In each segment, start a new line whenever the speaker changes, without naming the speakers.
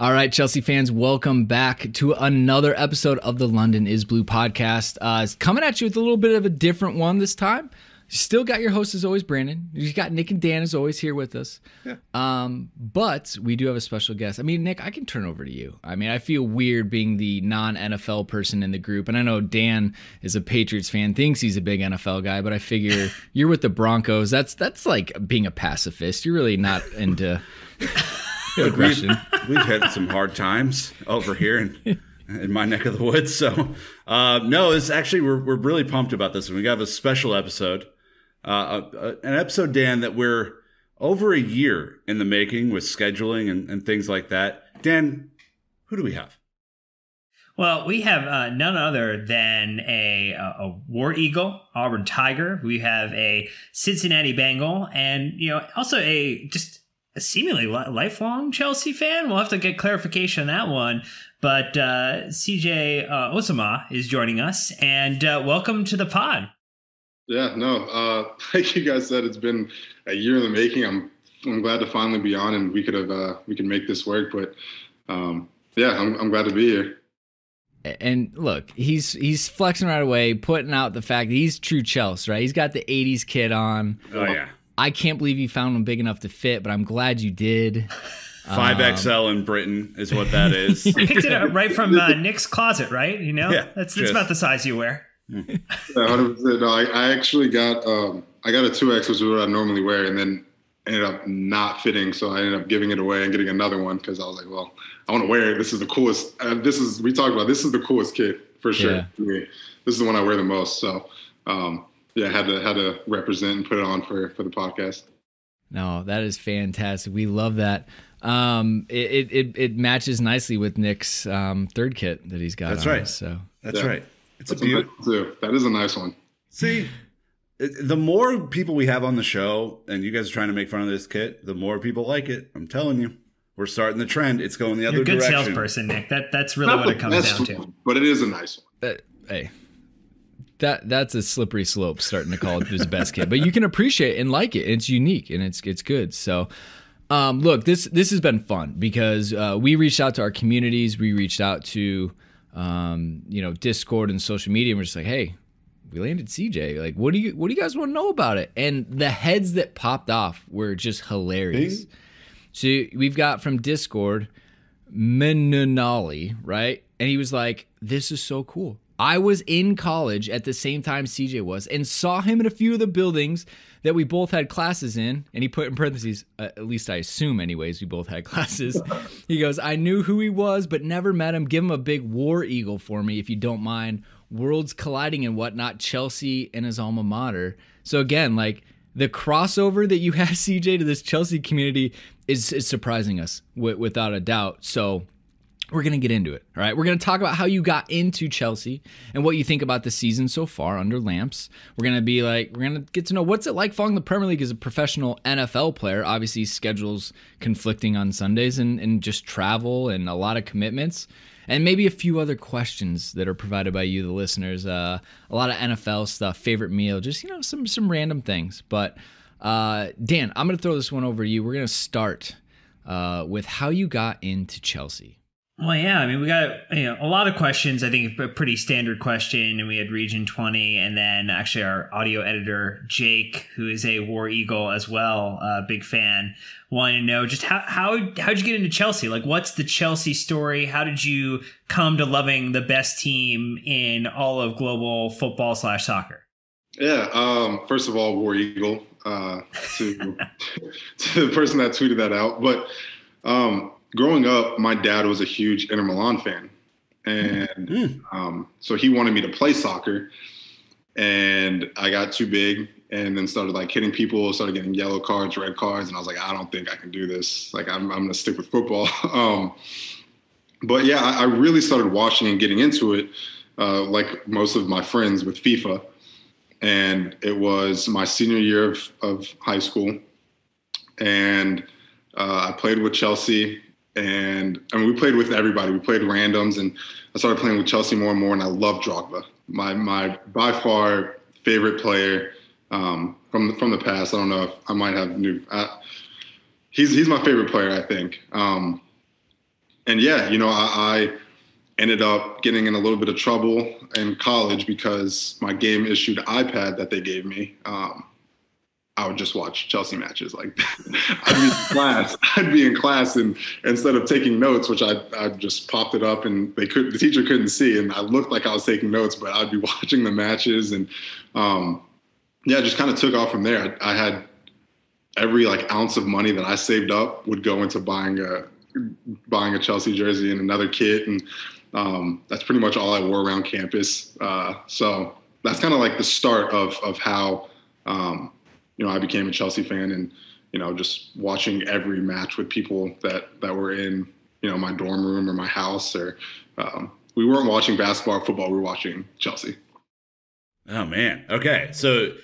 All right, Chelsea fans, welcome back to another episode of the London is Blue podcast. It's coming at you with a little bit of a different one this time. You still got your host as always, Brandon. You got Nick and Dan as always here with us. Yeah. But we do have a special guest. I mean, Nick, I can turn over to you. I mean, I feel weird being the non-NFL person in the group. And I know Dan is a Patriots fan, thinks he's a big NFL guy, but I figure you're with the Broncos. That's like being a pacifist. You're really not into...
Look, we've had some hard times over here in my neck of the woods. So, no, it's actually, we're really pumped about this. And we got a special episode, an episode, Dan, that we're over a year in the making with scheduling and things like that. Dan, who do we have?
Well, we have none other than a War Eagle, Auburn Tiger. We have a Cincinnati Bengal, and also a seemingly lifelong Chelsea fan. We'll have to get clarification on that one. But CJ Uzomah is joining us, and welcome to the pod.
Yeah, no, like you guys said, it's been a year in the making. I'm glad to finally be on, and we can make this work. But yeah, I'm glad to be here.
And look, he's flexing right away, putting out the fact that he's true Chelsea, right? He's got the 80s kit on.
Oh, yeah.
I can't believe you found one big enough to fit, but I'm glad you did.
5XL in Britain is what that is.
You picked it up right from Nick's closet, right?
Yeah,
that's about the size you wear.
Yeah, 100%. No, I actually got a 2X, which is what I normally wear, and then ended up not fitting, so I ended up giving it away and getting another one because I was like, well, I want to wear it. This is the coolest. This is the coolest kit for sure. Yeah. For me. This is the one I wear the most. So. Yeah, had to represent and put it on for the podcast.
No, that is fantastic. We love that. It matches nicely with Nick's third kit that he's got.
That's right.
So
that's right.
It's a beautiful. That is a nice one.
See, the more people we have on the show, and you guys are trying to make fun of this kit, the more people like it. I'm telling you, we're starting the trend. It's going the other direction.
You're a good salesperson, Nick. That's really what it comes down to.
But it is a nice one.
Hey. That's a slippery slope starting to call it his best kit, but you can appreciate and like it. It's unique and it's good. So, look, this has been fun because we reached out to our communities, we reached out to Discord and social media, and we're just like, hey, we landed CJ. Like, what do you guys want to know about it? And the heads that popped off were just hilarious. So we've got from Discord, Menunali, right? And he was like, this is so cool. I was in college at the same time CJ was and saw him in a few of the buildings that we both had classes in. And he put in parentheses, at least I assume anyways, we both had classes. He goes, I knew who he was, but never met him. Give him a big War Eagle for me, if you don't mind. Worlds colliding and whatnot, Chelsea and his alma mater. So again, like the crossover that you have, CJ, to this Chelsea community is surprising us without a doubt. So we're going to get into it, all right? We're going to talk about how you got into Chelsea and what you think about the season so far under Lamps. We're going to get to know what's it like following the Premier League as a professional NFL player. Obviously, schedules conflicting on Sundays and just travel and a lot of commitments. And maybe a few other questions that are provided by you, the listeners. A lot of NFL stuff, favorite meal, just, some random things. But, Dan, I'm going to throw this one over to you. We're going to start with how you got into Chelsea.
Well, yeah, I mean, we got a lot of questions. I think a pretty standard question, and we had Region 20, and then actually our audio editor Jake, who is a War Eagle as well, big fan, wanted to know just how'd you get into Chelsea? Like, what's the Chelsea story? How did you come to loving the best team in all of global football / soccer?
Yeah, first of all, War Eagle to the person that tweeted that out, but. Growing up, my dad was a huge Inter Milan fan. And so he wanted me to play soccer. And I got too big and then started hitting people, started getting yellow cards, red cards. And I was like, I don't think I can do this. I'm going to stick with football. But yeah, I really started watching and getting into it, like most of my friends with FIFA. And it was my senior year of high school. And I played with Chelsea. And I mean, we played with everybody. We played randoms, and I started playing with Chelsea more and more. And I love Drogba, my by far favorite player from the past. I don't know if I might have new. He's my favorite player, I think. And yeah, I ended up getting in a little bit of trouble in college because my game issued iPad that they gave me. I would just watch Chelsea matches. Like I'd be in class and instead of taking notes, which I just popped it up and the teacher couldn't see. And I looked like I was taking notes, but I'd be watching the matches and, just kind of took off from there. I had every like ounce of money that I saved up would go into buying a Chelsea jersey and another kit. And, that's pretty much all I wore around campus. So that's kind of like the start of how, I became a Chelsea fan and, just watching every match with people that were in, my dorm room or my house or we weren't watching basketball or football. We were watching Chelsea.
Oh, man. Okay. So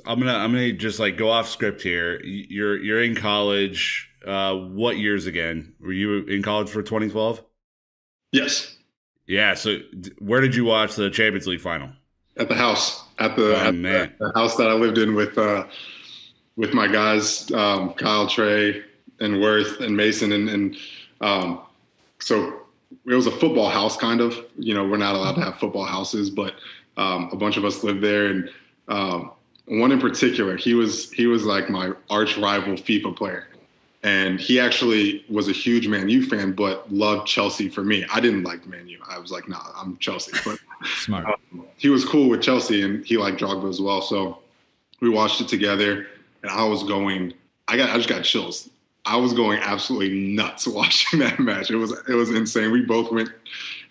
I'm gonna just like go off script here. You're in college. What years again? Were you in college for 2012?
Yes.
Yeah. So where did you watch the Champions League final?
At the house, the house that I lived in with my guys, Kyle, Trey, and Worth, and Mason, and so it was a football house, kind of. We're not allowed to have football houses, but a bunch of us lived there, and one in particular, he was like my arch rival FIFA player. And he actually was a huge Man U fan, but loved Chelsea for me. I didn't like Man U. I was like, nah, I'm Chelsea. But
smart.
He was cool with Chelsea, and he liked Drogba as well. So we watched it together, and I just got chills. I was going absolutely nuts watching that match. It was insane. We both went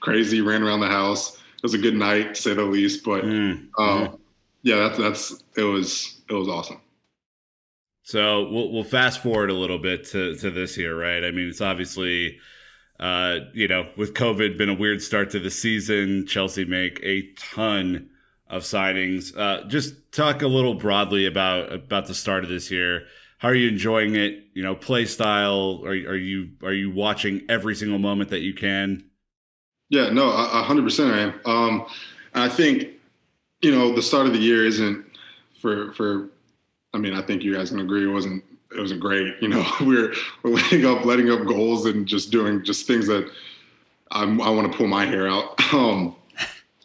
crazy, ran around the house. It was a good night, to say the least. But it was awesome.
So we'll fast forward a little bit to this here, right? I mean, it's obviously, with COVID, been a weird start to the season. Chelsea make a ton of signings. Just talk a little broadly about the start of this year. How are you enjoying it? Play style. Are you watching every single moment that you can?
Yeah, no, 100% I am. I think, the start of the year isn't for. I mean, I think you guys can agree it wasn't great. We're letting up goals and just doing things that I want to pull my hair out.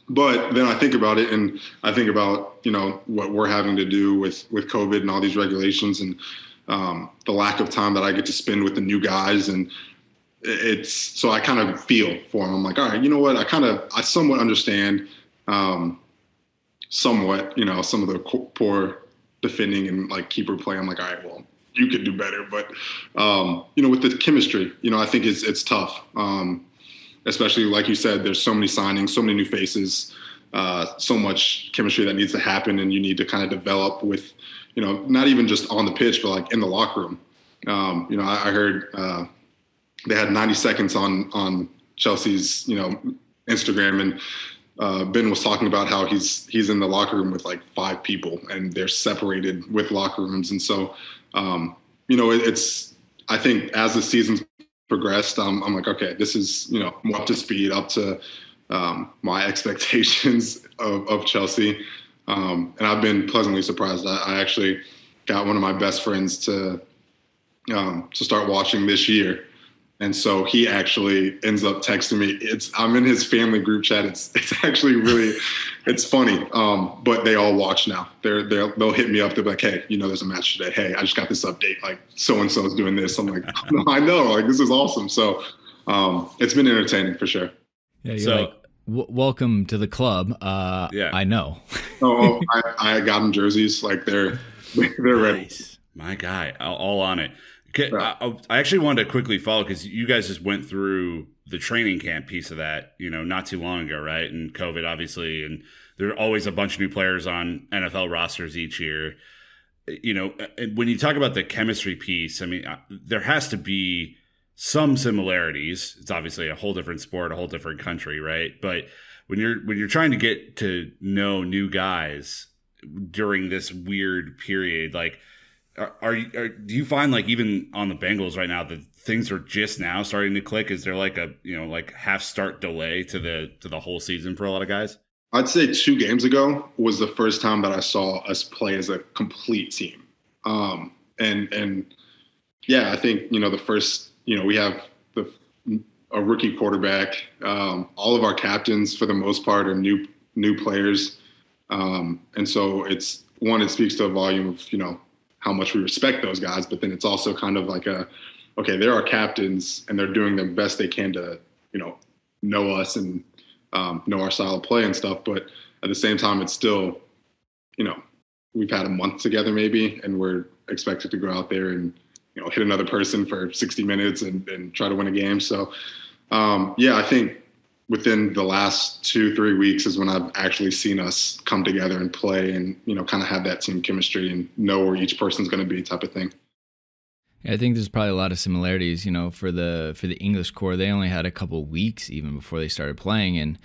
But then I think about it and I think about, what we're having to do with COVID and all these regulations and the lack of time that I get to spend with the new guys. And so I kind of feel for them. I'm like, all right, you know what? I somewhat understand some of the poor defending and like keeper play. I'm like, all right, well, you could do better. But, with the chemistry, I think it's tough. Especially like you said, there's so many signings, so many new faces, so much chemistry that needs to happen. And you need to kind of develop with, not even just on the pitch, but like in the locker room. I heard they had 90 seconds on Chelsea's, Instagram, and Ben was talking about how he's in the locker room with like 5 people and they're separated with locker rooms. And so, I think as the season's progressed, I'm like, okay, this is, more up to speed, up to my expectations of Chelsea. And I've been pleasantly surprised. I actually got one of my best friends to start watching this year. And so he actually ends up texting me. I'm in his family group chat. It's actually really, it's funny. But they all watch now. They'll hit me up. They're like, hey, there's a match today. Hey, I just got this update. Like so-and-so is doing this. I'm like, no, I know. Like this is awesome. So it's been entertaining for sure.
Yeah. You're like, welcome to the club. Yeah, I know.
I got them jerseys. Like they're ready.
Nice. My guy, all on it. Okay, I actually wanted to quickly follow because you guys just went through the training camp piece of that, not too long ago, right? And COVID, obviously, and there are always a bunch of new players on NFL rosters each year. And when you talk about the chemistry piece, I mean, there has to be some similarities. It's obviously a whole different sport, a whole different country, right? But when you're trying to get to know new guys during this weird period, like. Do you find like even on the Bengals right now that things are just now starting to click? Is there like a half start delay to the whole season for a lot of guys?
I'd say 2 games ago was the first time that I saw us play as a complete team. And yeah, I think the first we have the a rookie quarterback. All of our captains, for the most part, are new players. And so it speaks to a volume of, how much we respect those guys, but then it's also kind of like okay, they're our captains and they're doing the best they can to, know us and know our style of play and stuff. But at the same time, it's still, we've had a month together maybe, and we're expected to go out there and, hit another person for 60 minutes and try to win a game. So, I think within the last 2-3 weeks is when I've actually seen us come together and play and, kind of have that team chemistry and know where each person's going to be type of thing.
I think there's probably a lot of similarities, for the English core. They only had a couple of weeks even before they started playing, and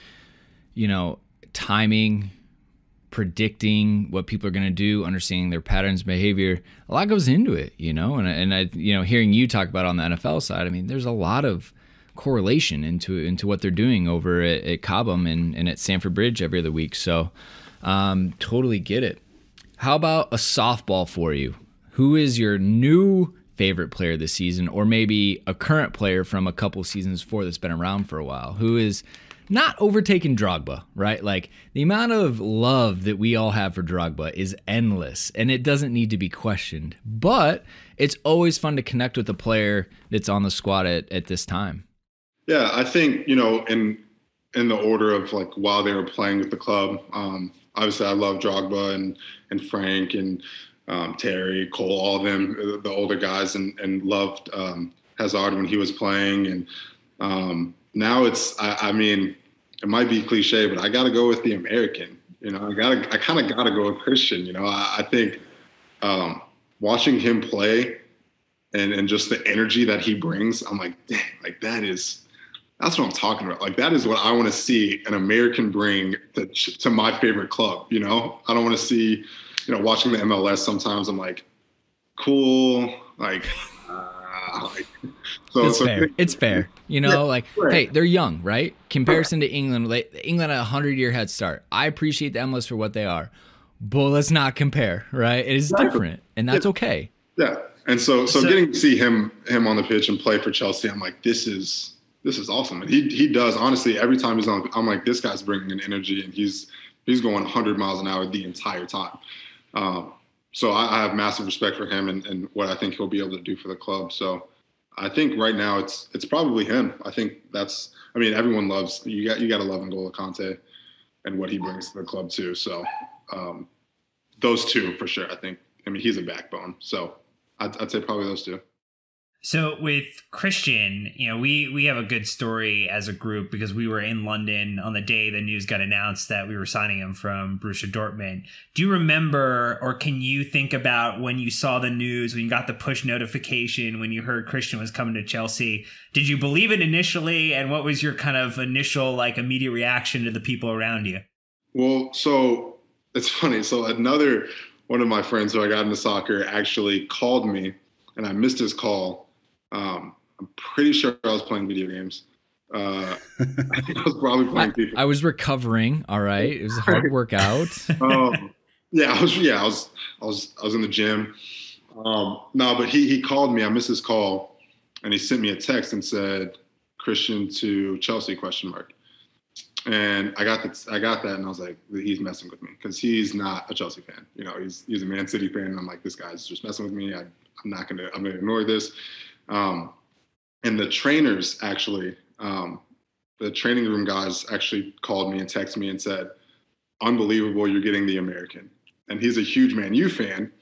timing, predicting what people are going to do, understanding their patterns, behavior, a lot goes into it, and I hearing you talk about on the NFL side, I mean, there's a lot of correlation into what they're doing over at Cobham and at Sanford Bridge every other week. So totally get it. How about a softball for you? Who is your new favorite player this season, or maybe a current player from a couple seasons before that's been around for a while, who is not overtaking Drogba, right? Like, the amount of love that we all have for Drogba is endless, and it doesn't need to be questioned. But it's always fun to connect with a player that's on the squad at this time.
Yeah, I think, in the order of like while they were playing with the club, obviously I love Drogba and Frank and Terry, Cole, all of them, the older guys, and loved Hazard when he was playing. And now I mean, it might be cliche, but I got to go with the American. I kind of got to go with Christian. I think watching him play and just the energy that he brings, I'm like, dang, like that's what I'm talking about. Like, that is what I want to see an American bring to my favorite club. I don't want to see, watching the MLS sometimes I'm like, cool, like, so
it's fair. It's fair. Hey, they're young, right? Comparison to England, England had a 100-year head start. I appreciate the MLS for what they are, but let's not compare, right? It is different, and that's okay.
Yeah, and so getting to see him on the pitch and play for Chelsea, I'm like, this is awesome. And he does, honestly, every time he's on, I'm like, this guy's bringing an energy, and he's going 100 miles an hour the entire time. So I have massive respect for him and what I think he'll be able to do for the club. So I think right now it's probably him. I think everyone loves, you got to love N'Golo Kante and what he brings to the club too. So those two for sure. He's a backbone. So I'd say probably those two.
So with Christian, we have a good story as a group because we were in London on the day the news got announced that we were signing him from Borussia Dortmund. Do you remember, or can you think about when you saw the news, when you got the push notification, when you heard Christian was coming to Chelsea? Did you believe it initially? And what was your kind of initial, immediate reaction to the people around you?
Well, so it's funny. So another one of my friends who I got into soccer actually called me, and I missed his call. I'm pretty sure I was playing video games. I think I was probably playing FIFA.
I was recovering. All right, it was a hard workout.
I was in the gym. No, but he called me. I missed his call, and he sent me a text and said, "Christian to Chelsea?" ? And I got that, and I was like, he's messing with me because he's not a Chelsea fan. He's a Man City fan, and I'm like, this guy's just messing with me. I'm gonna ignore this. And the trainers actually, the training room guys actually called me and texted me and said, "Unbelievable, you're getting the American." And he's a huge Man U fan,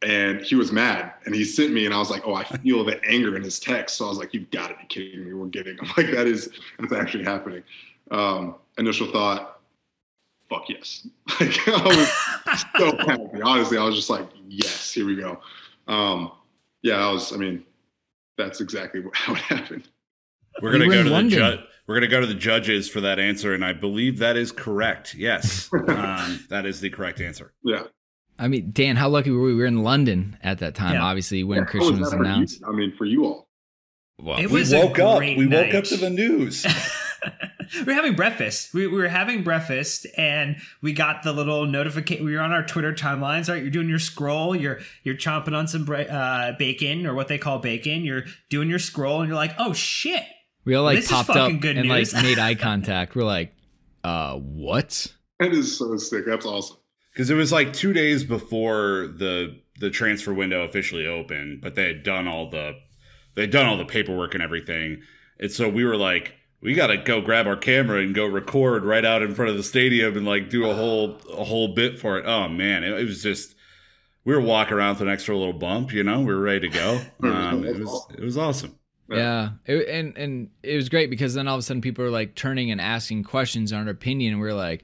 and he was mad. And he sent me, and I was like, oh, I feel the anger in his text. So I was like, you've got to be kidding me. We're getting him. Like, that's actually happening. Initial thought, fuck yes. Like, I was so happy. Honestly, I was just like, yes, here we go. That's exactly how it happened.
We're going to go to the judge. We're going to go to the judges for that answer, and I believe that is correct. Yes, that is the correct answer.
Yeah.
Dan, how lucky were we? We were in London at that time, obviously, when Christian was announced.
For you all.
Well, we woke up. We woke up to the news.
We were having breakfast. We were having breakfast, and we got the little notification. We were on our Twitter timelines. Right, you're doing your scroll. You're chomping on some bacon, or what they call bacon. You're doing your scroll, and you're like, "Oh shit!
We all like
This is
popped up
fucking good
and
news.
like made eye contact. We're like, what?
That is so sick. That's awesome.
Because it was like 2 days before the transfer window officially opened, but they had done all the paperwork and everything. And so we were like, we got to go grab our camera and go record right out in front of the stadium and like do a whole bit for it. Oh man, it was just, we were walking around with an extra little bump, we were ready to go. It was awesome.
Yeah. And it was great because then all of a sudden people are like turning and asking questions on our opinion. And we're like,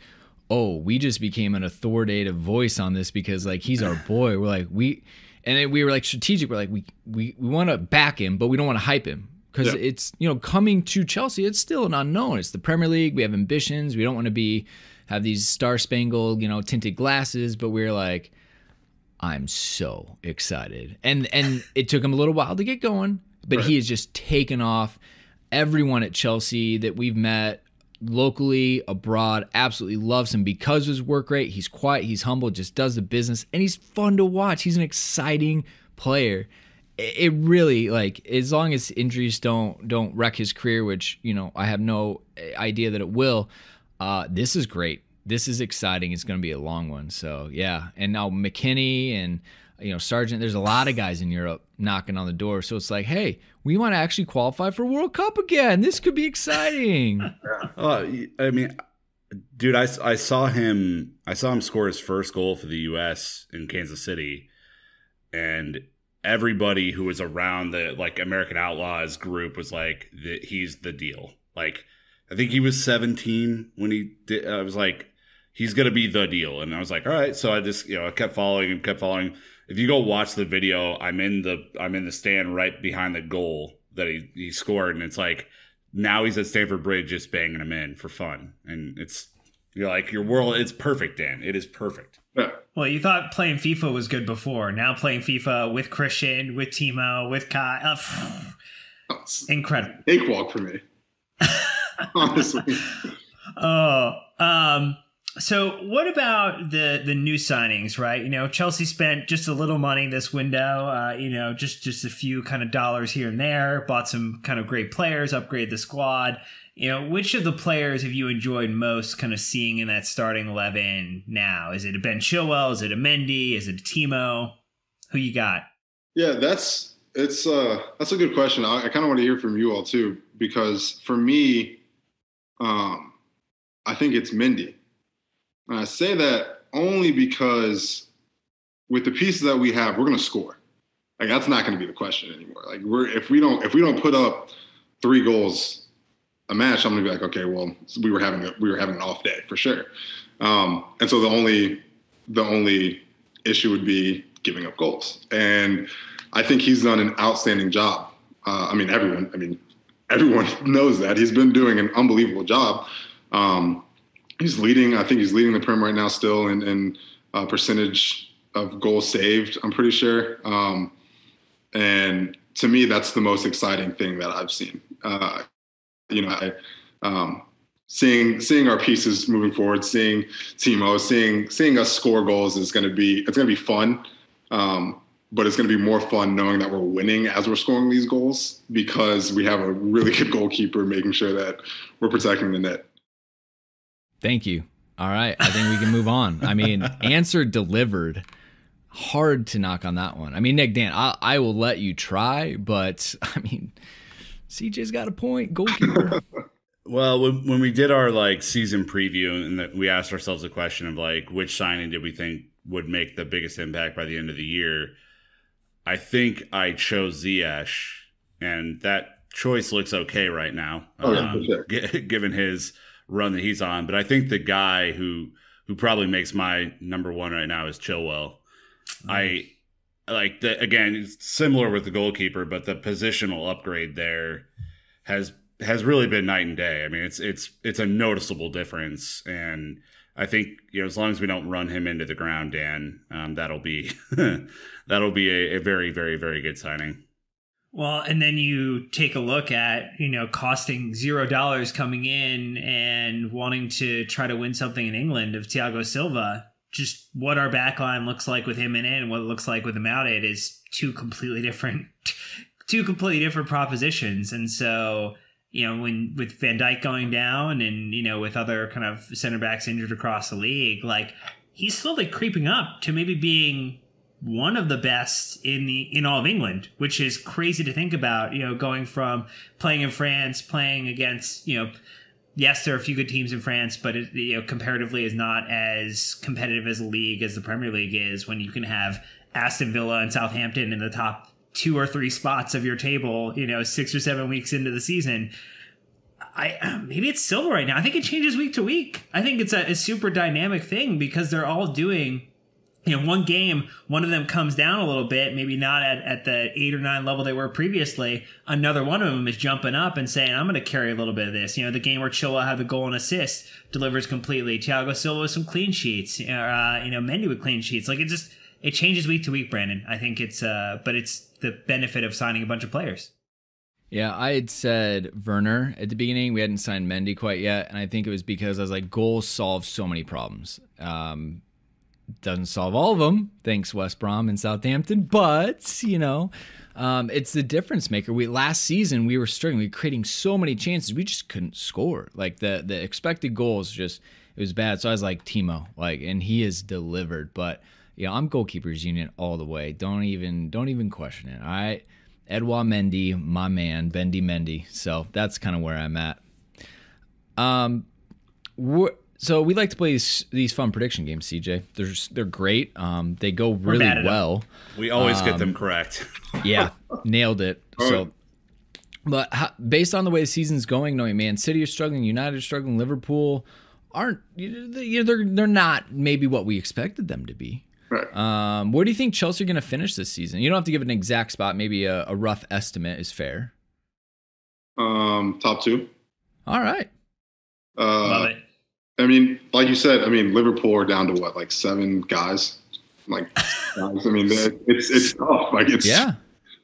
oh, we just became an authoritative voice on this because like he's our boy. We're like, we were like strategic. We're like, we want to back him, but we don't want to hype him. Because it's, coming to Chelsea, it's still an unknown. It's the Premier League. We have ambitions. We don't want to have these star-spangled, tinted glasses. But we're like, I'm so excited. And it took him a little while to get going. But he has just taken off. Everyone at Chelsea that we've met, locally, abroad, absolutely loves him because of his work rate. He's quiet. He's humble. Just does the business. And he's fun to watch. He's an exciting player. It really, like, as long as injuries don't wreck his career, which, I have no idea that it will, this is great. This is exciting. It's going to be a long one. So, yeah. And now McKinney and, Sargent, there's a lot of guys in Europe knocking on the door. So it's like, hey, we want to actually qualify for World Cup again. This could be exciting.
I mean, dude, I saw him score his first goal for the U.S. in Kansas City, and everybody who was around the like American Outlaws group was like, he's the deal. Like, I think he was 17 when he did. I was like, he's gonna be the deal, and I was like, all right. So I just I kept following him. If you go watch the video, I'm in the stand right behind the goal that he scored, and it's like now he's at Stamford Bridge just banging them in for fun, and you're like, your world, it's perfect, Dan. It is perfect.
Yeah.
Well, you thought playing FIFA was good before. Now playing FIFA with Christian, with Timo, with Kai. Incredible.
Cakewalk for me. Honestly.
So what about the new signings, right? Chelsea spent just a little money this window, just a few kind of dollars here and there, bought some kind of great players, upgrade the squad. Which of the players have you enjoyed most kind of seeing in that starting 11 now? Is it a Ben Chilwell? Is it a Mendy? Is it a Timo? Who you got?
Yeah, that's a good question. I kind of want to hear from you all too, because for me, I think it's Mendy. And I say that only because with the pieces that we have, we're going to score. Like, that's not going to be the question anymore. Like, if we don't put up 3 goals a match, I'm going to be like, okay, well, we were having an off day for sure. And so the only issue would be giving up goals. And I think he's done an outstanding job. Everyone knows that. He's been doing an unbelievable job. He's leading the Prem right now still in percentage of goals saved, I'm pretty sure. And to me, that's the most exciting thing that I've seen. Seeing our pieces moving forward, seeing Timo, seeing us score goals it's going to be fun. But it's going to be more fun knowing that we're winning as we're scoring these goals because we have a really good goalkeeper making sure that we're protecting the net.
Thank you. All right. I think we can move on. I mean, answer delivered. Hard to knock on that one. I mean, Nick, Dan, I will let you try, but I mean, CJ's got a point. Goalkeeper.
Well, when we did our like season preview and we asked ourselves a question of like, which signing did we think would make the biggest impact by the end of the year? I think I chose Ziyech, and that choice looks okay right now, given his run that he's on. But I think the guy who probably makes my number one right now is Chilwell. I like that again. It's similar with the goalkeeper, but the positional upgrade there has really been night and day. I mean, it's a noticeable difference, and I think as long as we don't run him into the ground, Dan, that'll be a very, very, very good signing.
Well, and then you take a look at, costing $0 coming in and wanting to try to win something in England of Thiago Silva. Just what our backline looks like with him in it and what it looks like with him out it is two completely different propositions. And so, when with Van Dijk going down and, with other kind of center backs injured across the league, like he's slowly creeping up to maybe being one of the best in all of England, which is crazy to think about, going from playing in France, playing against, yes, there are a few good teams in France, but it, comparatively is not as competitive as a league as the Premier League is, when you can have Aston Villa and Southampton in the top 2 or 3 spots of your table, 6 or 7 weeks into the season. Maybe it's Silva right now. I think it changes week to week. I think it's a super dynamic thing because they're all doing, one game, one of them comes down a little bit, maybe not at the 8 or 9 level they were previously. Another one of them is jumping up and saying, I'm going to carry a little bit of this. The game where Chilwell had the goal and assist delivers completely. Thiago Silva with some clean sheets, Mendy with clean sheets. Like it changes week to week, Brandon. I think but it's the benefit of signing a bunch of players.
Yeah, I had said Werner at the beginning. We hadn't signed Mendy quite yet. And I think it was because I was like, goals solve so many problems. Doesn't solve all of them, thanks West Brom and Southampton, but it's the difference maker. Last season we were struggling, we were creating so many chances, we just couldn't score. Like the expected goals, it was bad. So I was like, Timo, and he has delivered. But I'm goalkeepers union all the way. Don't even question it. All right, Edouard Mendy, my man, Bendy Mendy. So that's kind of where I'm at. So we like to play these fun prediction games, CJ. They're great. They go really well.
We always get them correct.
Yeah, nailed it. So, but based on the way the season's going, knowing Man City are struggling, United are struggling, Liverpool aren't. They're not maybe what we expected them to be.
Right.
Where do you think Chelsea are going to finish this season? You don't have to give an exact spot. Maybe a rough estimate is fair.
Top 2.
All right.
Love it.
I mean, like you said, Liverpool are down to what, like 7 guys? It's tough.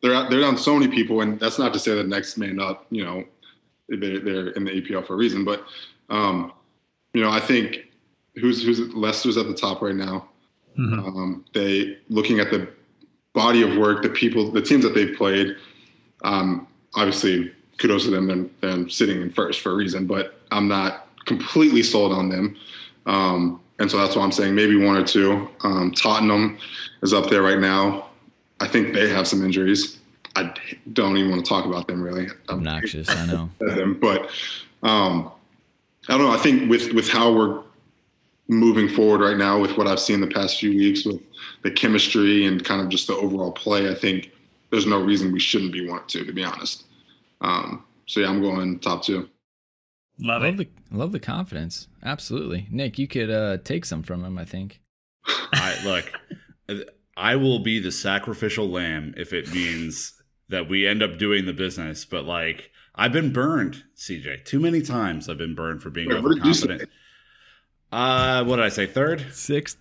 They're down so many people, and that's not to say the next man up, they're in the APL for a reason. But, I think who's Leicester's at the top right now. Mm-hmm. They looking at the body of work, the teams that they've played. Obviously, kudos to them. They're sitting in first for a reason, but I'm not completely sold on them. And so that's why I'm saying maybe 1 or 2. Tottenham is up there right now. I think they have some injuries. I don't even want to talk about them, really.
Obnoxious, I know.
But I don't know. I think with how we're moving forward right now, with what I've seen the past few weeks, with the chemistry and kind of just the overall play, I think there's no reason we shouldn't be 1 or 2, to be honest. So yeah, I'm going top 2.
Love the confidence. Absolutely. Nick, you could take some from him, I think.
Look, I will be the sacrificial lamb if it means that we end up doing the business. But I've been burned, CJ. Too many times I've been burned for being overconfident. What did I say? 3rd?
6th?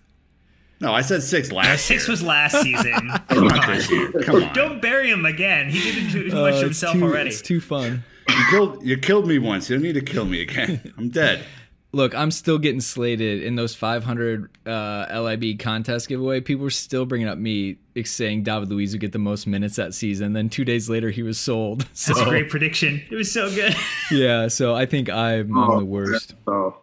No, I said 6th last year.
6th was last season.
Come on.
Don't bury him again. He did too much to himself already.
It's too fun.
You killed me once. You don't need to kill me again. I'm dead.
Look, I'm still getting slated in those 500 LIB contest giveaway. People were still bringing up me saying David Luiz would get the most minutes that season. Then 2 days later, he was sold. So,
that's a great prediction. It was so good.
Yeah, so I think I'm the worst.
Oh.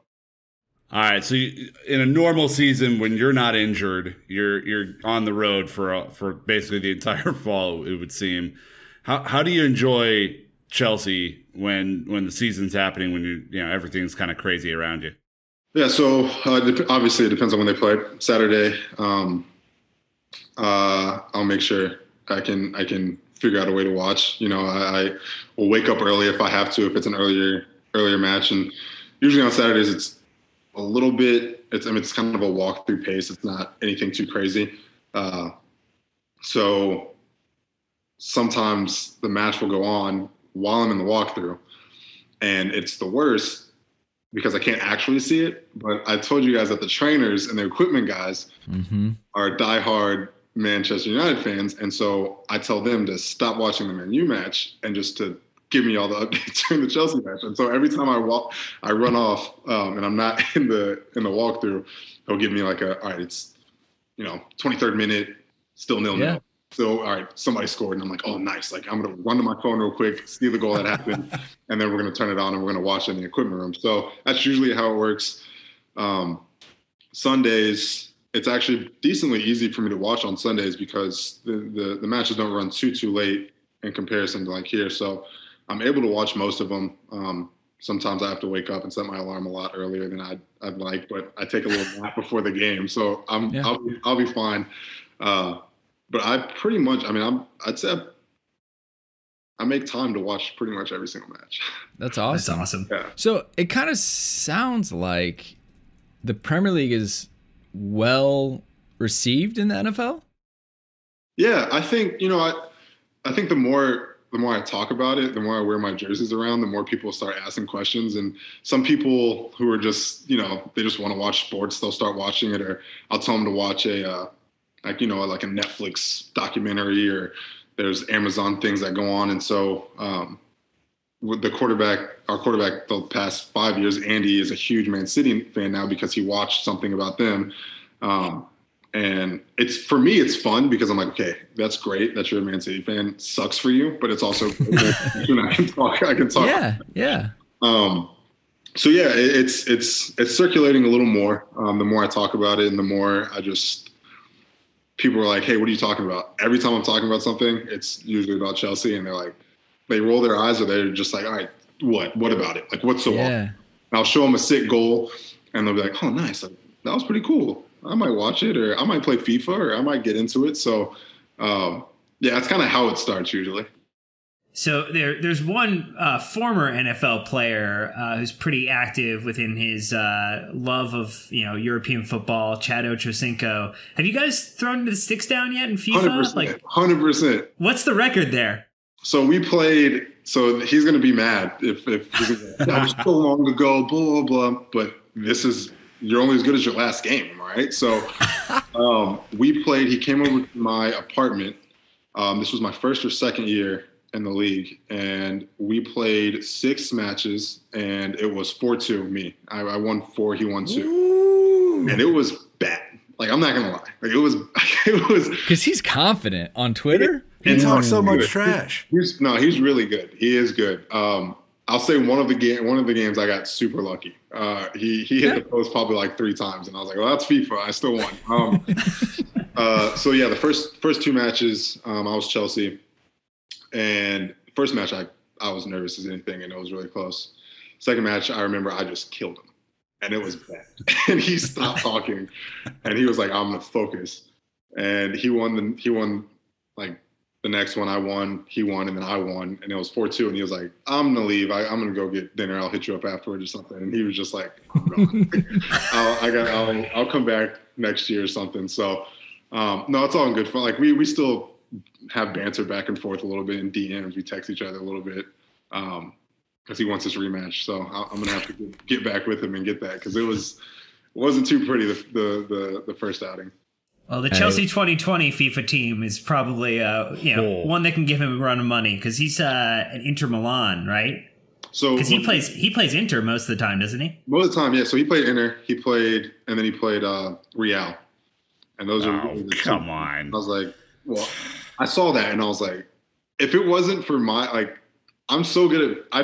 All right, so in a normal season, when you're not injured, you're on the road for basically the entire fall, it would seem. How do you enjoy Chelsea when the season's happening, when everything's kind of crazy around you?
Yeah, so obviously it depends on when they play. Saturday, I'll make sure I can figure out a way to watch. I will wake up early if I have to, if it's an earlier match, and usually on Saturdays it's a little bit. It's kind of a walk-through pace. It's not anything too crazy. So sometimes the match will go on while I'm in the walkthrough, and it's the worst because I can't actually see it. But I told you guys that the trainers and the equipment guys are diehard Manchester United fans, and so I tell them to stop watching the Man U match and just to give me all the updates during the Chelsea match. And so every time I run off, and I'm not in the walkthrough, he'll give me all right, it's 23rd minute, still 0-0. So, all right, somebody scored, and I'm like, oh, nice. Like, I'm going to run to my phone real quick, see the goal that happened, and then we're going to turn it on and we're going to watch it in the equipment room. So that's usually how it works. Sundays, it's actually decently easy for me to watch on Sundays because the matches don't run too late in comparison to like here. So I'm able to watch most of them. Sometimes I have to wake up and set my alarm a lot earlier than I'd like, but I take a little nap before the game. So I'll be fine. But I pretty much, I'd say I make time to watch pretty much every single match.
That's awesome.
That's awesome.
Yeah.
So it kind of sounds like the Premier League is well received in the NFL.
Yeah, I think, I think the more I talk about it, the more I wear my jerseys around, the more people start asking questions. And some people who are just, they just want to watch sports, they'll start watching it, or I'll tell them to watch like a Netflix documentary, or there's Amazon things that go on. And so with our quarterback the past 5 years, Andy, is a huge Man City fan now because he watched something about them. And for me, it's fun because I'm like, okay, that's great that you're a Man City fan. Sucks for you, but it's also I can talk.
Yeah.
So yeah, it's circulating a little more. The more I talk about it, and the more people are like, hey, what are you talking about? Every time I'm talking about something, it's usually about Chelsea, and they roll their eyes, or they're just like, all right, what about it? Like, what's so wrong? And I'll show them a sick goal, and they'll be like, oh, nice, like, that was pretty cool. I might watch it, or I might play FIFA, or I might get into it. So, yeah, that's kind of how it starts usually.
So there's one former NFL player who's pretty active within his love of European football, Chad Ochocinco. Have you guys thrown the sticks down yet in FIFA?
100%, 100%.
What's the record there?
So we played. So he's going to be mad if that was so long ago, blah blah blah. But you're only as good as your last game, right? So we played. He came over to my apartment. This was my first or second year in the league, and we played 6 matches, and it was 4-2 me. I won 4, he won 2. Ooh. And it was bad. Like, I'm not gonna lie. Like, it was
because he's confident on Twitter.
He talks so much trash.
He's really good. He is good. I'll say one of the games I got super lucky. He hit the post probably like 3 times, and I was like, well, that's FIFA. I still won. So yeah, the first 2 matches, I was Chelsea. And first match, I was nervous as anything, and it was really close. Second match, I remember I just killed him, and it was bad. And he stopped talking, and he was like, "I'm gonna focus." And he won. Like the next one, I won. He won, and then I won, and it was 4-2. And he was like, "I'm gonna leave. I'm gonna go get dinner. I'll hit you up afterwards or something." And he was just like, "Oh, I'll come back next year or something." So no, it's all in good fun. Like we still have banter back and forth a little bit in DMs. We text each other a little bit because he wants his rematch. So I'm gonna have to get back with him and get that, because it wasn't too pretty the first outing.
Well, the Chelsea 2020 FIFA team is probably one that can give him a run of money, because he's an Inter Milan, right? So because he plays Inter most of the time, doesn't he?
Most of the time, yeah. So he played Inter, and then he played Real, and those are
come on.
I was like, well, I saw that, and I was like, if it wasn't for I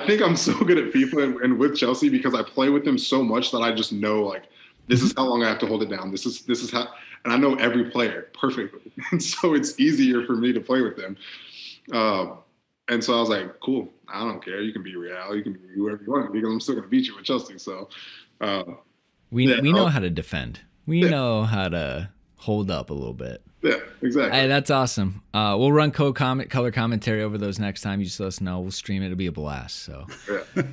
think I'm so good at FIFA and with Chelsea, because I play with them so much that I just know, like, this is how long I have to hold it down. This is how, and I know every player perfectly. And so it's easier for me to play with them. And so I was like, cool, I don't care. You can be Real, you can be whoever you want, because I'm still going to beat you with Chelsea. So
we know how to defend. We know how to hold up a little bit.
Yeah, exactly.
Hey, that's awesome. We'll run color commentary over those next time. You just let us know. We'll stream it. It'll be a blast. So.
Yeah.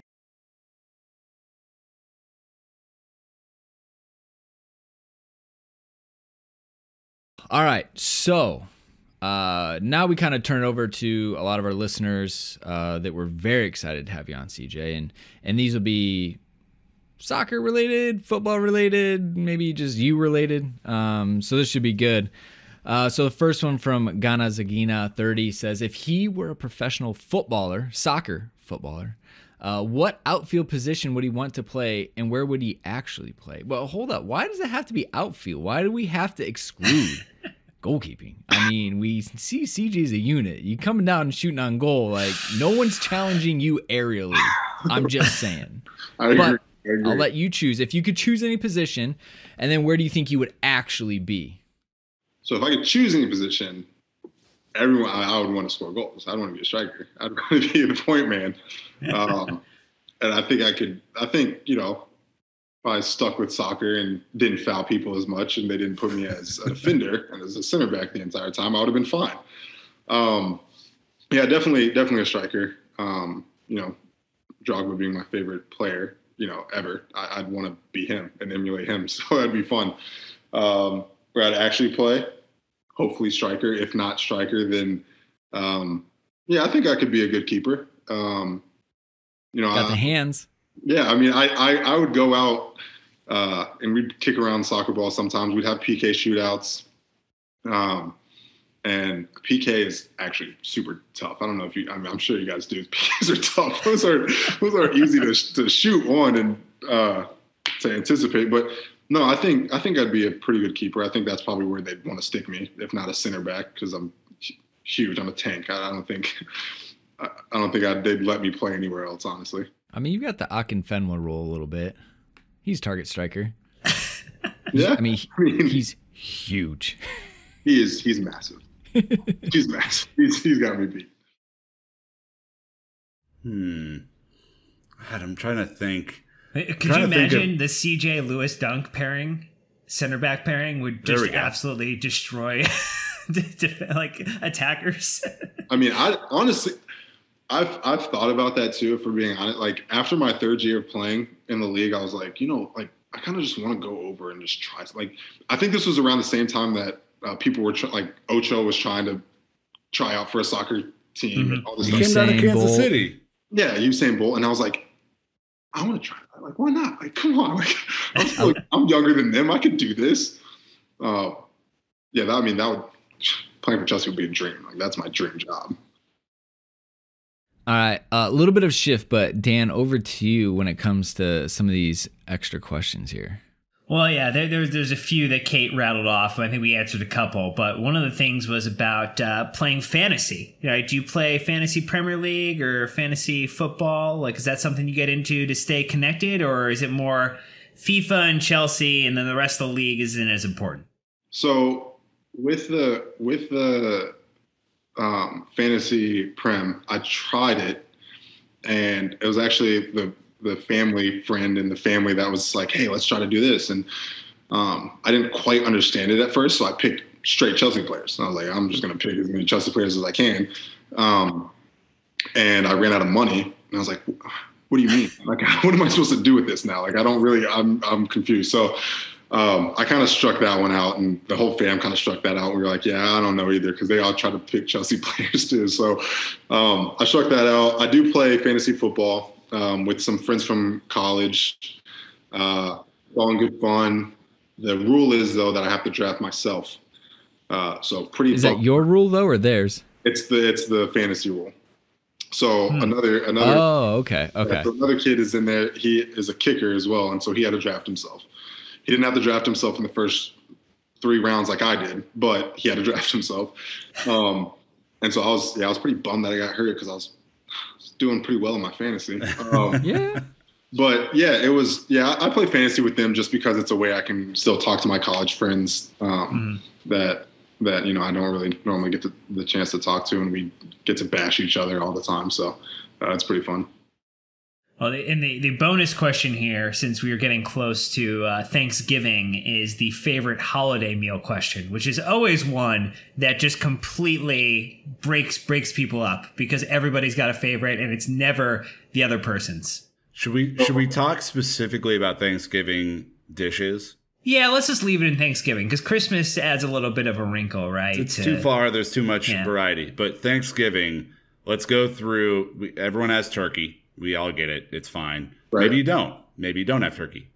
All right. So now we kind of turn over to a lot of our listeners that we're very excited to have you on, CJ. And these will be soccer related, football related, maybe just you related. So this should be good. So the first one from Ghana Zagina 30 says, if he were a professional soccer footballer, what outfield position would he want to play, and where would he actually play? Well, hold up. Why does it have to be outfield? Why do we have to exclude goalkeeping. I mean, we see CJ as a unit. You coming down and shooting on goal, like no one's challenging you aerially. I'm just saying.
I agree.
I'll let you choose. If you could choose any position, and then where do you think you would actually be?
So if I could choose any position, I would want to score goals. I don't want to be a striker. I'd want to be the point man. And I think if I stuck with soccer and didn't foul people as much and they didn't put me as a defender and as a center back the entire time, I would have been fine. Yeah, definitely a striker. Drogba being my favorite player, ever. I'd want to be him and emulate him. So that'd be fun. Where I'd actually play, hopefully striker. If not striker, then I think I could be a good keeper.
Got the hands.
Yeah, I mean, I would go out and we'd kick around soccer ball sometimes. We'd have PK shootouts. And PK is actually super tough. I don't know if I'm sure you guys do. PKs are tough. Those are easy to shoot on and to anticipate. But no, I think I'd be a pretty good keeper. I think that's probably where they'd want to stick me, if not a center back, because I'm huge. I'm a tank. I don't think they'd let me play anywhere else, honestly.
I mean, you've got the Akinfenwa role a little bit. He's target striker.
Yeah.
I mean, he's huge.
He's massive. He's massive. He's got me beat.
God, I'm trying to think.
Could you imagine the CJ Lewis Dunk pairing, center back pairing would just absolutely destroy like attackers? I
mean, I've thought about that too, if we're being honest. Like after my third year of playing in the league, I was like, I kind of just want to go over and just try. Like, I think this was around the same time that people were Ocho was trying to try out for a soccer team and all this stuff.
He came down to Kansas City.
Yeah, Usain Bolt, and I was like, I want to try that. Like, why not? Like, come on. Like, I'm younger than them. I could do this. That would playing for Chelsea would be a dream. Like, that's my dream job.
All right, a little bit of shift, but Dan, over to you when it comes to some of these extra questions here.
Well, yeah, there's a few that Kate rattled off. I think we answered a couple, but one of the things was about playing fantasy. Right? Do you play fantasy Premier League or fantasy football? Like, is that something you get into to stay connected, or is it more FIFA and Chelsea, and then the rest of the league isn't as important?
So with the fantasy Prem, I tried it, and it was actually the family friend in the family that was like, hey, let's try to do this. And I didn't quite understand it at first, so I picked straight Chelsea players. And I was like, I'm just going to pick as many Chelsea players as I can. And I ran out of money, and I was like, what do you mean? Like, what am I supposed to do with this now? Like, I'm confused. So I kind of struck that one out, and the whole fam kind of struck that out. We were like, yeah, I don't know either, because they all try to pick Chelsea players too. So I struck that out. I do play fantasy football with some friends from college. All in good fun. The rule is, though, that I have to draft myself. So pretty.
Is that your rule though, or theirs?
It's the fantasy rule. So another.
Oh, okay.
So another kid is in there. He is a kicker as well, and so he had to draft himself. He didn't have to draft himself in the first 3 rounds like I did, but he had to draft himself. And so I was pretty bummed that I got hurt, because I was doing pretty well in my fantasy.
Yeah.
But yeah, I play fantasy with them just because it's a way I can still talk to my college friends that I don't really normally get the chance to talk to, and we get to bash each other all the time. So it's pretty fun.
Well, and the bonus question here, since we are getting close to Thanksgiving, is the favorite holiday meal question, which is always one that just completely breaks people up, because everybody's got a favorite and it's never the other person's.
Should we talk specifically about Thanksgiving dishes?
Yeah, let's just leave it in Thanksgiving, because Christmas adds a little bit of a wrinkle, right?
It's too far. There's too much variety. But Thanksgiving, let's go through. Everyone has turkey. We all get it. It's fine. Right. Maybe you don't. Maybe you don't have turkey.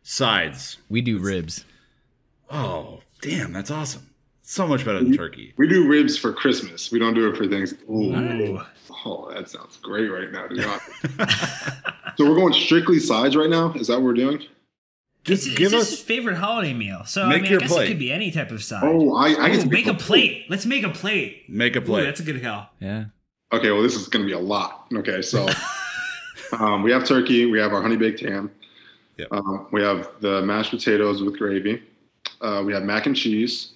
Sides.
We do ribs.
Oh, damn. That's awesome. So much better than turkey.
We do ribs for Christmas. We don't do it for Thanksgiving.
Ooh.
Oh, that sounds great right now. So we're going strictly sides right now? Is that what we're doing?
Just
it's
give
just
us
his favorite holiday meal. So
make
I mean,
your
I guess
plate.
it could be any type of side.
Oh, I guess
make a plate. Let's make a plate.
Make a plate.
Ooh, that's a good call.
Yeah.
Okay, well, this is going to be a lot. Okay, so we have turkey. We have our honey baked ham.
Yep.
We have the mashed potatoes with gravy. We have mac and cheese.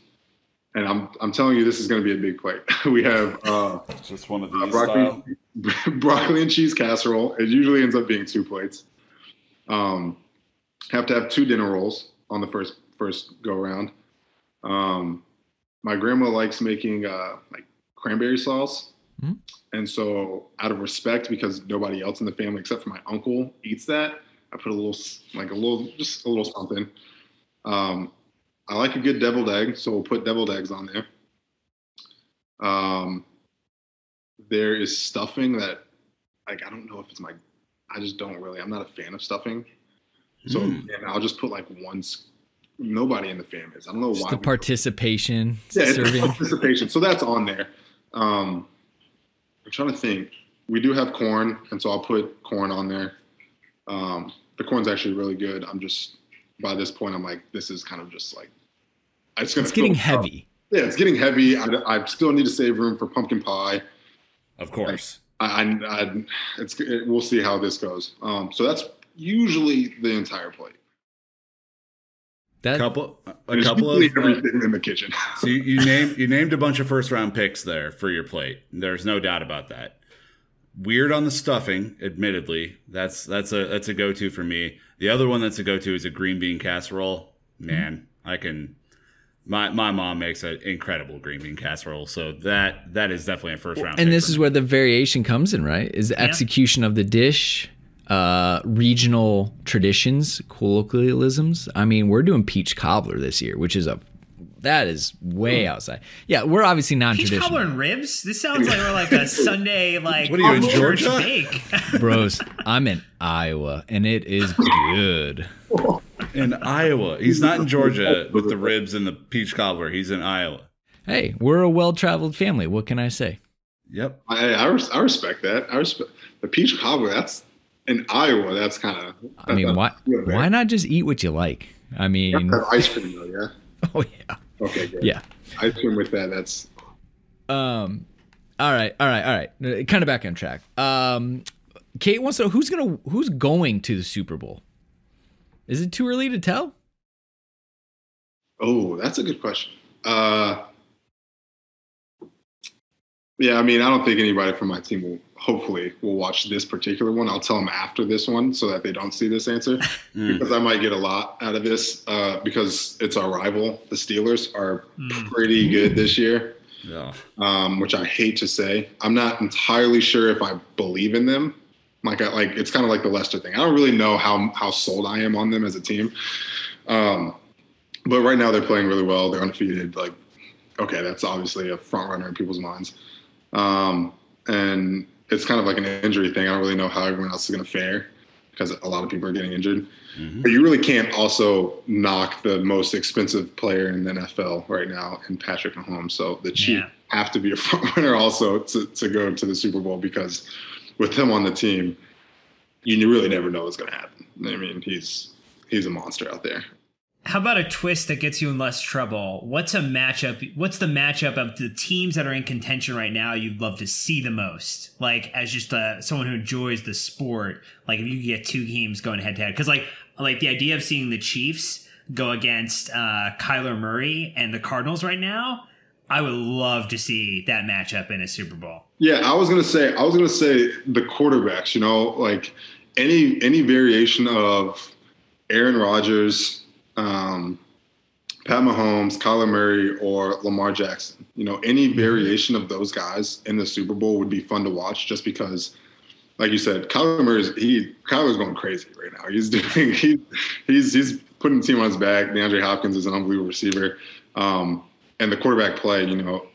And I'm telling you, this is going to be a big plate. We have
just one of these
broccoli and cheese casserole. It usually ends up being 2 plates. Have to have 2 dinner rolls on the first go around. My grandma likes making like cranberry sauce.
Mm-hmm.
And so out of respect, because nobody else in the family except for my uncle eats that, I put just a little something. I like a good deviled egg, so we'll put deviled eggs on there. There is stuffing that, like, I don't know if it's I just don't really, I'm not a fan of stuffing. So I'll just put like nobody in the family is. I don't know
Just
why.
the participation.
Yeah, it's
serving.
participation. So that's on there. I'm trying to think. We do have corn, and so I'll put corn on there. The corn's actually really good. By this point, I'm like, this is kind of just like, it's
getting heavy.
Yeah, it's getting heavy. I still need to save room for pumpkin pie.
Of course.
We'll see how this goes. So that's usually the entire plate.
A couple of
everything in the kitchen.
So you named a bunch of first round picks there for your plate. There's no doubt about that. Weird on the stuffing, admittedly. That's a go-to for me. The other one that's a go-to is a green bean casserole. Man, my mom makes an incredible green bean casserole, so that is definitely a first round.
And this is where the variation comes in, right? Is the execution of the dish, regional traditions, colloquialisms. I mean, we're doing peach cobbler this year, which is that is way outside. Yeah, we're obviously non-traditional.
Peach cobbler and ribs? This sounds like we're like a Sunday, like,
what are you in
church
Georgia?
bake.
Bros, I'm in Iowa, and it is good.
In Iowa. He's not in Georgia with the ribs and the peach cobbler. He's in Iowa.
Hey, we're a well-traveled family. What can I say?
Yep.
I respect that. I respect the peach cobbler. That's in Iowa. That's kind of.
I mean, why not just eat what you like? I mean,
ice cream though, yeah.
Oh yeah.
Okay, good.
Yeah.
Ice cream with that. That's.
All right. Kind of back on track. Kate wants to know who's going to the Super Bowl. Is it too early to tell?
Oh, that's a good question. Yeah, I mean, I don't think anybody from my team will watch this particular one. I'll tell them after this one so that they don't see this answer because I might get a lot out of this because it's our rival. The Steelers are pretty good this year, which I hate to say. I'm not entirely sure if I believe in them. It's kind of like the Leicester thing. I don't really know how sold I am on them as a team. But right now they're playing really well. They're undefeated. Like, okay, that's obviously a front runner in people's minds. And it's kind of like an injury thing. I don't really know how everyone else is going to fare because a lot of people are getting injured. Mm-hmm. But you really can't also knock the most expensive player in the NFL right now in Patrick Mahomes. So the Chiefs have to be a front runner also to go to the Super Bowl because with him on the team, you really never know what's going to happen. I mean, he's a monster out there.
How about a twist that gets you in less trouble? What's the matchup of the teams that are in contention right now you'd love to see the most? Like, as just someone who enjoys the sport, like if you could get 2 teams going head to head. Because like the idea of seeing the Chiefs go against Kyler Murray and the Cardinals right now, I would love to see that matchup in a Super Bowl.
Yeah, I was gonna say the quarterbacks, like any variation of Aaron Rodgers, Pat Mahomes, Kyler Murray, or Lamar Jackson. Any variation of those guys in the Super Bowl would be fun to watch just because, like you said, Kyler's going crazy right now. He's putting the team on his back. DeAndre Hopkins is an unbelievable receiver. And the quarterback play,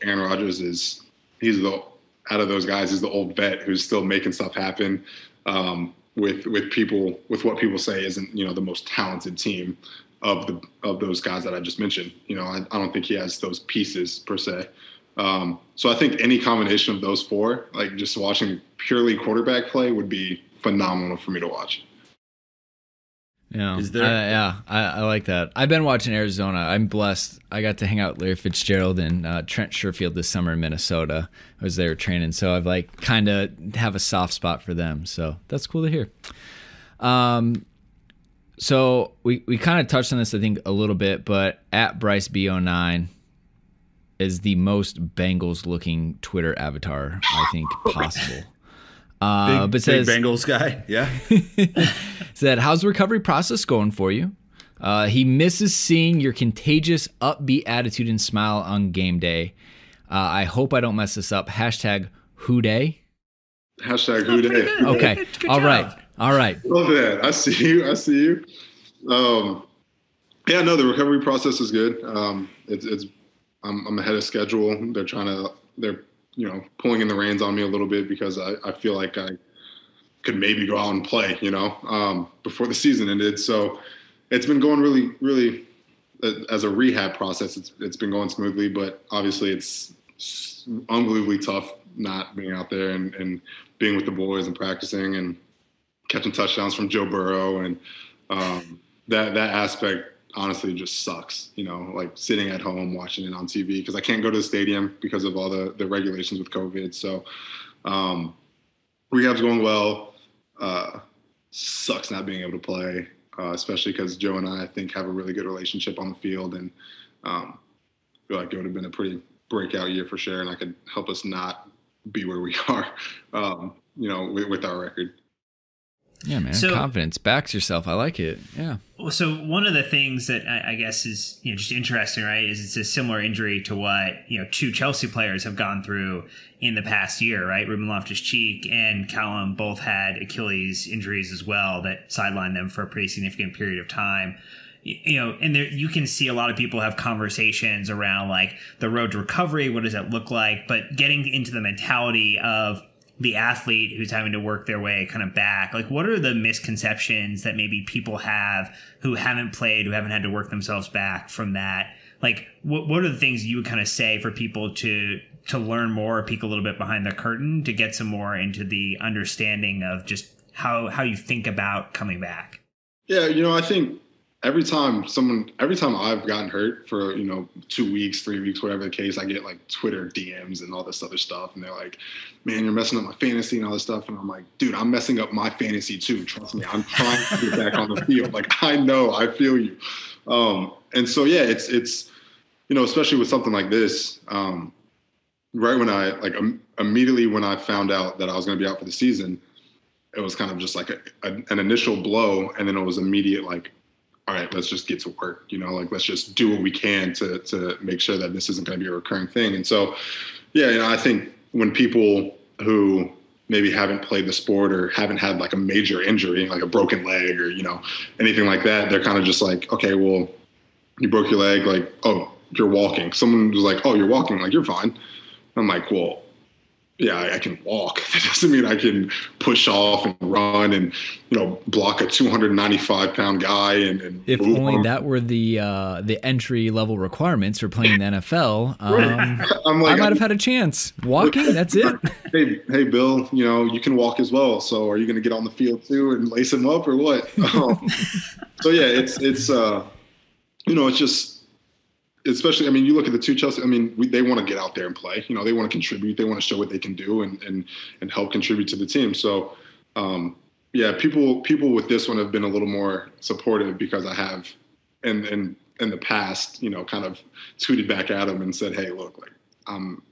Aaron Rodgers out of those guys, he's the old vet who's still making stuff happen with what people say isn't, the most talented team of those guys that I just mentioned. I don't think he has those pieces per se. So I think any combination of those 4, like just watching purely quarterback play would be phenomenal for me to watch.
Yeah,
Is there?
I like that. I've been watching Arizona. I'm blessed. I got to hang out with Larry Fitzgerald and Trent Sherfield this summer in Minnesota. I was there training, so I've like kind of have a soft spot for them. So that's cool to hear. So we kind of touched on this, I think, a little bit, but at Bryce B09 is the most Bengals looking Twitter avatar I think possible.
Big Bengals guy, yeah.
Said, how's the recovery process going for you? He misses seeing your contagious, upbeat attitude and smile on game day. I hope I don't mess this up. Hashtag who day.
Hashtag who day.
Okay.
Good
All
job.
right. All right.
Love that. I see you. Yeah, no, the recovery process is good. I'm ahead of schedule. They're pulling in the reins on me a little bit because I feel like I could maybe go out and play, before the season ended. So it's been going really, really, as a rehab process, it's been going smoothly, but obviously it's unbelievably tough not being out there and being with the boys and practicing and catching touchdowns from Joe Burrow. And that aspect honestly just sucks, like sitting at home watching it on TV because I can't go to the stadium because of all the regulations with COVID. So rehab's going well. Sucks not being able to play, especially because Joe and I think have a really good relationship on the field, and feel like it would have been a pretty breakout year for sure, and I could help us not be where we are, with our record.
Yeah, man. So, confidence backs yourself. I like it. Yeah.
So one of the things that I guess is just interesting, right, is it's a similar injury to what two Chelsea players have gone through in the past year, right? Ruben Loftus-Cheek and Callum both had Achilles injuries as well that sidelined them for a pretty significant period of time. And there you can see a lot of people have conversations around like the road to recovery. What does that look like? But getting into the mentality of the athlete who's having to work their way kind of back, like what are the misconceptions that maybe people have who haven't played, who haven't had to work themselves back from that? Like what are the things you would kind of say for people to learn more, peek a little bit behind the curtain to get some more into the understanding of just how you think about coming back?
Yeah, I think every time I've gotten hurt for 2 weeks, 3 weeks, whatever the case, I get like Twitter DMs and all this other stuff, and they're like, man, you're messing up my fantasy and all this stuff. And I'm like, dude, I'm messing up my fantasy too, trust me. I'm trying to get back on the field. Like, I know, I feel you. And so yeah, it's especially with something like this, right when I immediately when I found out that I was going to be out for the season, it was kind of just like an initial blow, and then it was immediate like, all right, let's just get to work, let's just do what we can to make sure that this isn't going to be a recurring thing. And so, yeah, I think when people who maybe haven't played the sport or haven't had like a major injury, like a broken leg or, anything like that, they're kind of just like, okay, well, you broke your leg, like, oh, you're walking. Someone was like, oh, you're walking, like, you're fine. I'm like, well, yeah, I can walk. That doesn't mean I can push off and run and, block a 295-pound guy. And
if only that were the entry level requirements for playing the NFL, I might have had a chance. Walking, that's it.
Hey, Bill, you can walk as well. So are you going to get on the field too and lace him up or what? So yeah, it's just. Especially, you look at the two Chelsea, they want to get out there and play. They want to contribute. They want to show what they can do and help contribute to the team. So, yeah, people with this one have been a little more supportive because I have, in the past, kind of tweeted back at them and said, hey, look, like, I'm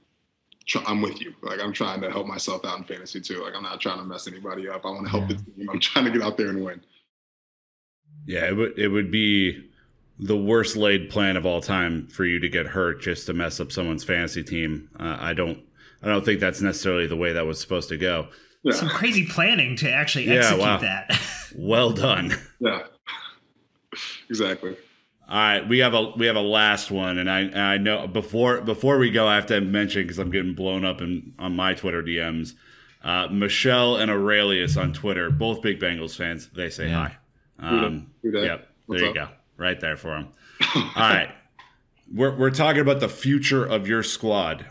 with you. Like, I'm trying to help myself out in fantasy too. Like, I'm not trying to mess anybody up. I want to help the team. I'm trying to get out there and win.
Yeah, it would be the worst laid plan of all time for you to get hurt just to mess up someone's fantasy team. I don't think that's necessarily the way that was supposed to go.
Yeah. Some crazy planning to actually execute that.
Well done.
Yeah, exactly.
All right, we have a last one, and I know before we go, I have to mention because I'm getting blown up on my Twitter DMs. Michelle and Aurelius on Twitter, both big Bengals fans. They say hi. Yep, there you go. Right there for him. All right. We're talking about the future of your squad.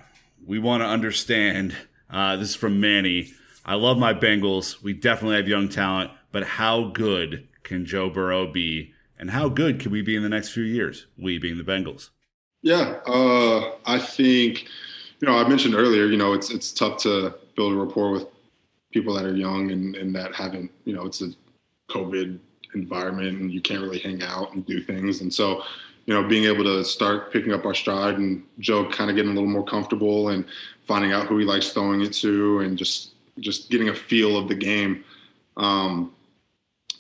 We want to understand. This is from Manny. I love my Bengals. We definitely have young talent, but how good can Joe Burrow be, and how good can we be in the next few years? We being the Bengals.
Yeah, I think, I mentioned earlier, it's tough to build a rapport with people that are young and that haven't, it's a COVID environment and you can't really hang out and do things. And so, being able to start picking up our stride and Joe kind of getting a little more comfortable and finding out who he likes throwing it to and just getting a feel of the game.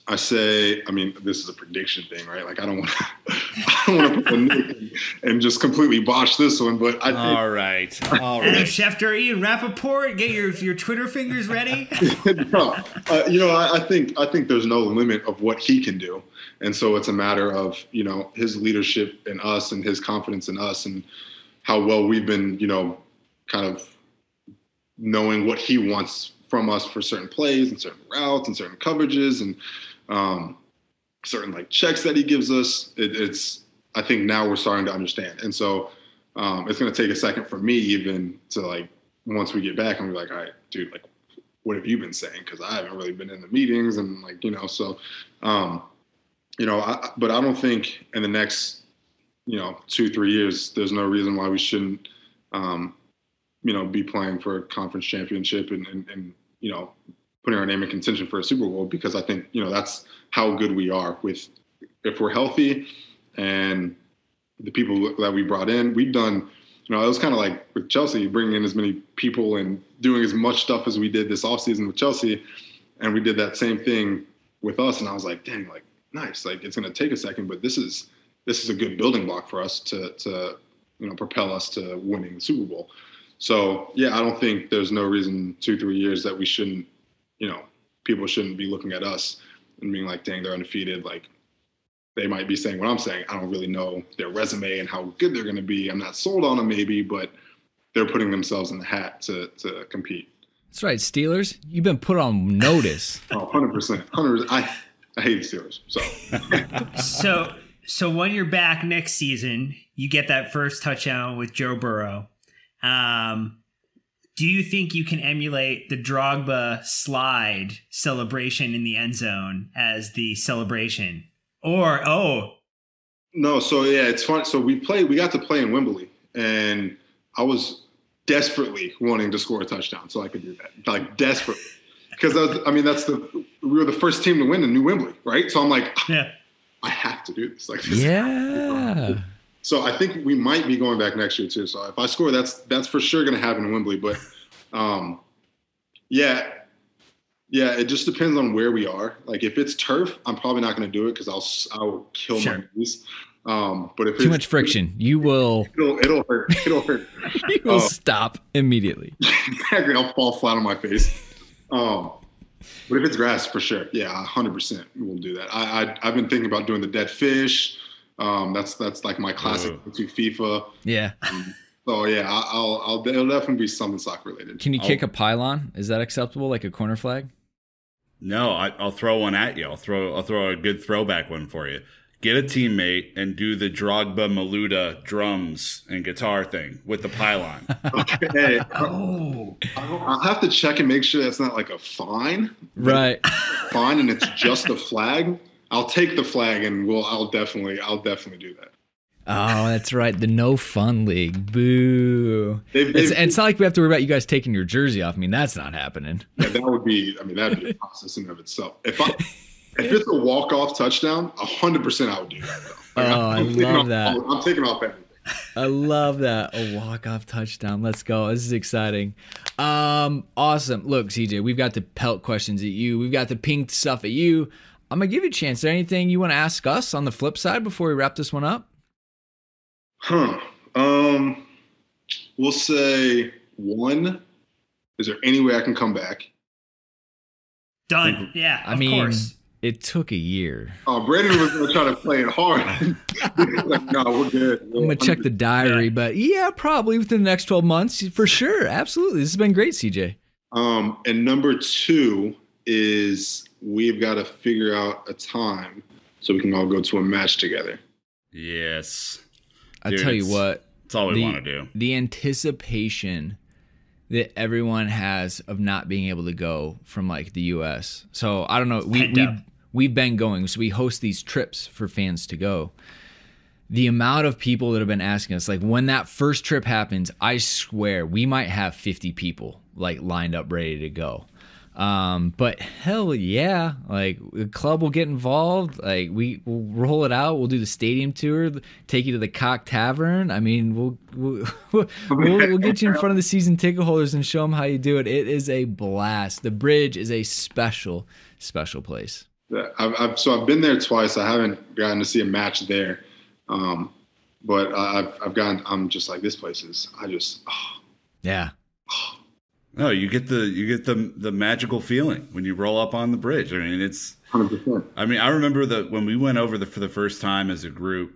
This is a prediction thing, right? Like I don't want to put a nick and just completely botch this one, but I think.
All right.
Adam Schefter, Ian Rappaport, get your Twitter fingers ready.
No, I think there's no limit of what he can do, and so it's a matter of his leadership in us and his confidence in us and how well we've been kind of knowing what he wants from us for certain plays and certain routes and certain coverages and certain like checks that he gives us. I think now we're starting to understand. And so it's going to take a second for me even to like, once we get back, I'm gonna be like, all right, dude, like, what have you been saying? Cause I haven't really been in the meetings and like, but I don't think in the next, 2-3 years, there's no reason why we shouldn't, be playing for a conference championship and putting our name in contention for a Super Bowl, because I think, that's how good we are if we're healthy and the people that we brought in. We've done, it was kind of like with Chelsea, bringing in as many people and doing as much stuff as we did this offseason with Chelsea. And we did that same thing with us. And I was like, dang, like, nice. Like, it's going to take a second, but this is a good building block for us to propel us to winning the Super Bowl. So, yeah, I don't think there's no reason 2-3 years that we shouldn't, people shouldn't be looking at us and being like, dang, they're undefeated. Like, they might be saying what I'm saying. I don't really know their resume and how good they're going to be. I'm not sold on them maybe, but they're putting themselves in the hat to compete.
That's right, Steelers. You've been put on notice.
100%. 100%. I hate the Steelers.
So when you're back next season, you get that first touchdown with Joe Burrow. Do you think you can emulate the Drogba slide celebration in the end zone as the celebration? Or,
no. So yeah, it's fun. So we got to play in Wembley and I was desperately wanting to score a touchdown so I could do that. Like desperately. Because we were the first team to win in New Wembley, right? So I'm like, yeah, I have to do this. Like,
yeah.
So I think we might be going back next year too. So if I score, that's for sure going to happen in Wembley. But yeah, it just depends on where we are. Like if it's turf, I'm probably not going to do it because I'll kill my knees. But if
too much friction, you will.
It'll hurt. It'll hurt.
You will stop immediately.
Exactly. I'll fall flat on my face. But if it's grass, for sure, yeah, 100% we'll do that. I've been thinking about doing the dead fish. That's like my classic to FIFA.
Yeah.
So yeah, it'll definitely be something soccer related.
Can you kick a pylon? Is that acceptable, like a corner flag?
No, I'll throw one at you. I'll throw a good throwback one for you. Get a teammate and do the Drogba Maluda drums and guitar thing with the pylon.
Okay. I'll have to check and make sure that's not like a fine.
Right.
Fine, and it's just a flag. I'll take the flag and I'll definitely do that.
Oh, that's right. The no fun league. Boo. It's not like we have to worry about you guys taking your jersey off. I mean, that's not happening.
Yeah, that'd be a process in and of itself. If it's a walk-off touchdown, 100% I would do that, though. Like,
I love that.
I'm taking off everything.
I love that. A walk-off touchdown. Let's go. This is exciting. Awesome. Look, CJ, we've got the pelt questions at you. We've got the pink stuff at you. I'm going to give you a chance. Is there anything you want to ask us on the flip side before we wrap this one up?
We'll say one. Is there any way I can come back?
Done. Yeah, of course.
It took a year.
Oh, Brandon was going to try to play it hard. Like, no, we're good.
I'm going to check the diary, but yeah, probably within the next 12 months. For sure. Absolutely. This has been great, CJ.
And number two is we've got to figure out a time so we can all go to a match together.
Yes.
Dude, I tell you what.
That's all we want to do.
The anticipation that everyone has of not being able to go from like the U.S. So I don't know. we've been going. So we host these trips for fans to go. The amount of people that have been asking us, like when that first trip happens, I swear we might have 50 people like lined up ready to go. But hell yeah, like the club will get involved. Like we'll roll it out. We'll do the stadium tour, take you to the Cock Tavern. I mean, we'll get you in front of the season ticket holders and show them how you do it. It is a blast. The Bridge is a special place.
I've been there twice. I haven't gotten to see a match there. But I'm just like, this place is,
yeah.
No, you get the magical feeling when you roll up on the Bridge. I mean, it's
100%.
I mean, I remember that when we went over for the first time as a group,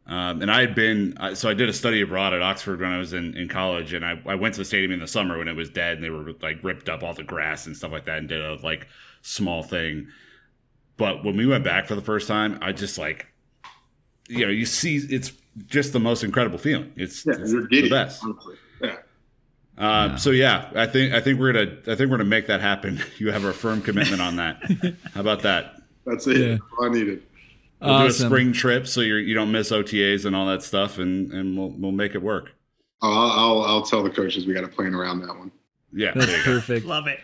and I did a study abroad at Oxford when I was in college, and I went to the stadium in the summer when it was dead and they were like ripped up all the grass and stuff like that and did a like small thing. But when we went back for the first time, I just like, you see, it's just the most incredible feling. It's the best.
Honestly. Yeah.
So yeah, I think we're gonna make that happen. You have our firm commitment on that. How about that?
That's it. Yeah. All I needed.
We'll do a spring trip so you don't miss OTAs and all that stuff, and we'll make it work.
I'll tell the coaches we got a plan around that one.
Yeah,
that's perfect.
Love it.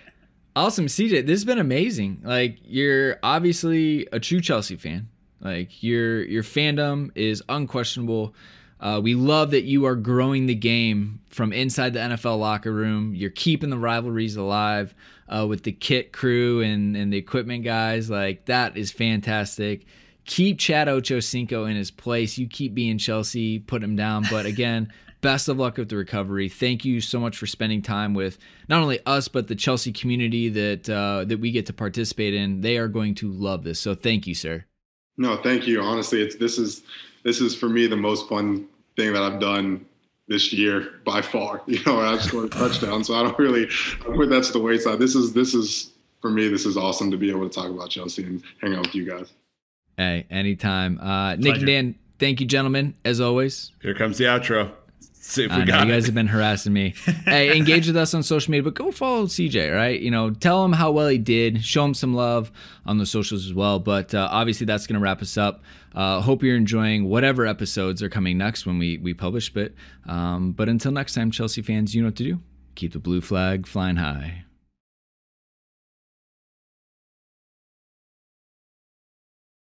Awesome, CJ. This has been amazing. Like, you're obviously a true Chelsea fan. Like, your fandom is unquestionable. We love that you are growing the game from inside the NFL locker room. You're keeping the rivalries alive with the kit crew and the equipment guys. Like, that is fantastic. Keep Chad Ochocinco in his place. You keep being Chelsea, put him down. But again, best of luck with the recovery. Thank you so much for spending time with not only us, but the Chelsea community that we get to participate in. They are going to love this. So thank you, sir.
No, thank you. Honestly, this is for me the most fun thing that I've done this year by far. I scored a touchdown, so I don't put that to the wayside. This is for me. This is awesome to be able to talk about Chelsea and hang out with you guys.
Hey, anytime. Nick and Dan, thank you, gentlemen, as always.
Here comes the outro. See if we
got it. You guys have been harassing me. Hey, engage with us on social media, but go follow CJ, right? Tell him how well he did. Show him some love on the socials as well. But obviously, that's going to wrap us up. Hope you're enjoying whatever episodes are coming next when we publish. But until next time, Chelsea fans, you know what to do. Keep the blue flag flying high.